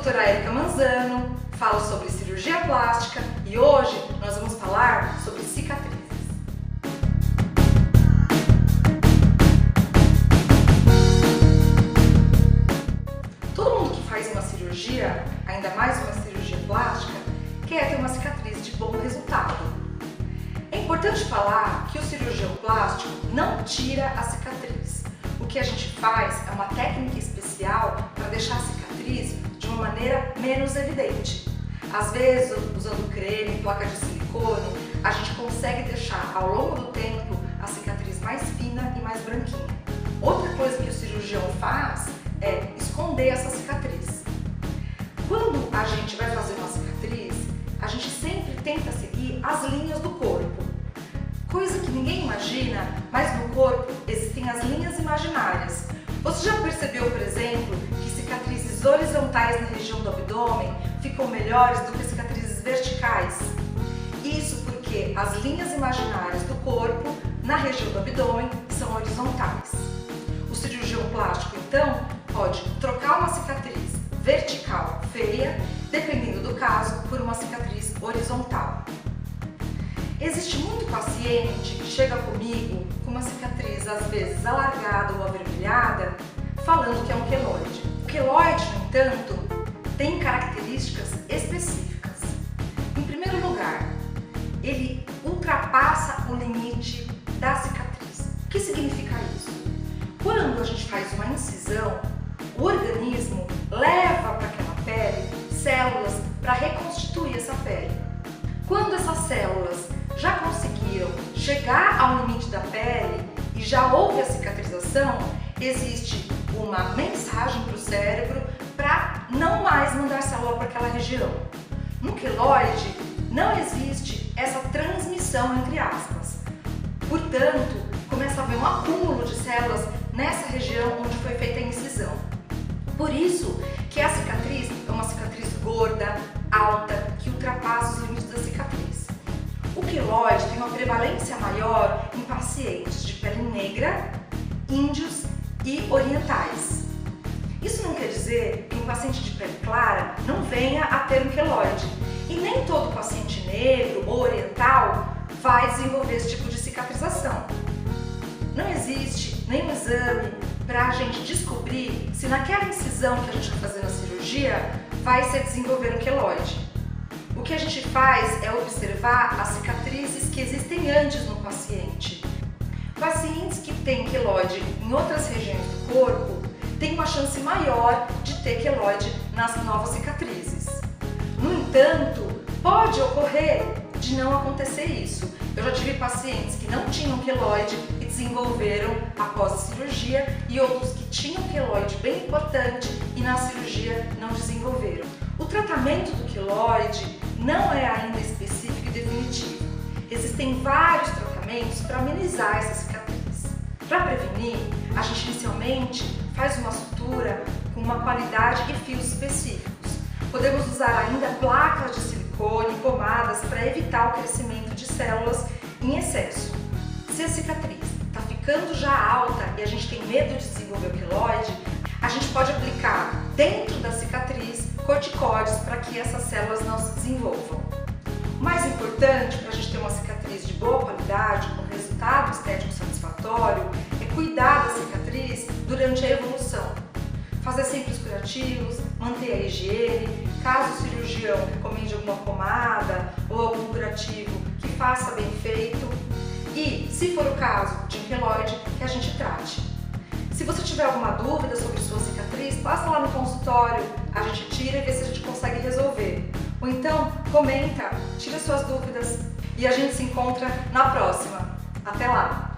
doutora Érica Manzano, falo sobre cirurgia plástica e hoje nós vamos falar sobre cicatrizes. Todo mundo que faz uma cirurgia, ainda mais uma cirurgia plástica, quer ter uma cicatriz de bom resultado. É importante falar que o cirurgião plástico não tira a cicatriz. O que a gente faz é uma técnica especial para deixar a cicatriz de uma maneira menos evidente. Às vezes, usando creme, placa de silicone, a gente consegue deixar ao longo do tempo a cicatriz mais fina e mais branquinha. Outra coisa que o cirurgião faz é esconder essa cicatriz. Quando a gente vai fazer uma cicatriz, a gente sempre tenta seguir as linhas do corpo. Coisa que ninguém imagina, mas no corpo existem as linhas imaginárias. Você já percebeu, por exemplo, que cicatrizes horizontais na região do abdômen ficam melhores do que cicatrizes verticais? Isso porque as linhas imaginárias do corpo na região do abdômen são horizontais. O cirurgião plástico, então, pode trocar uma cicatriz vertical feia, dependendo do caso, por uma cicatriz horizontal. Existe muito paciente que chega comigo com uma cicatriz às vezes alargada ou avermelhada, falando que é um queloide. O queloide, no entanto, tem características específicas. Em primeiro lugar, ele ultrapassa o limite da cicatriz. O que significa isso? Quando a gente faz uma incisão, o organismo leva para aquela pele células para reconstituir essa pele. Quando essas células já conseguiram chegar ao limite da pele e já houve a cicatrização, existe uma mensagem para o cérebro para não mais mandar célula para aquela região. No queloide não existe essa transmissão entre aspas. Portanto, começa a haver um acúmulo de células nessa região onde foi feita a incisão. Por isso que a cicatriz é uma cicatriz gorda, alta, que ultrapassa os limites da cicatriz. O queloide tem uma prevalência maior em pacientes de pele negra, índios e orientais. Isso não quer dizer que um paciente de pele clara não venha a ter um queloide. E nem todo paciente negro ou oriental vai desenvolver esse tipo de cicatrização. Não existe nenhum exame para a gente descobrir se naquela incisão que a gente vai fazer na cirurgia vai se desenvolver um queloide. O que a gente faz é observar as cicatrizes que existem antes no paciente. Pacientes que têm queloide em outras regiões do corpo têm uma chance maior de ter queloide nas novas cicatrizes. No entanto, pode ocorrer de não acontecer isso. Eu já tive pacientes que não tinham queloide e desenvolveram após a cirurgia e outros que tinham queloide bem importante e na cirurgia não desenvolveram. O tratamento do queloide não é ainda específico e definitivo. Existem vários tratamentos para amenizar essa cicatriz. Para prevenir, a gente inicialmente faz uma sutura com uma qualidade e fios específicos. Podemos usar ainda placas de silicone, pomadas para evitar o crescimento de células em excesso. Se a cicatriz está ficando já alta e a gente tem medo de desenvolver o queloide, a gente pode aplicar dentro da cicatriz corticóides para que essas células não se desenvolvam. O mais importante para a gente ter uma cicatriz de boa qualidade, com resultado estético satisfatório, é cuidar da cicatriz durante a evolução. Fazer sempre os curativos, manter a higiene, caso o cirurgião recomende alguma pomada ou algum curativo, que faça bem feito. E, se for o caso de um queloide, que a gente trate. Se você tiver alguma dúvida sobre sua cicatriz, passa lá no consultório, a gente tira e vê se a gente consegue resolver. Ou então, comenta, tira suas dúvidas e a gente se encontra na próxima. Até lá!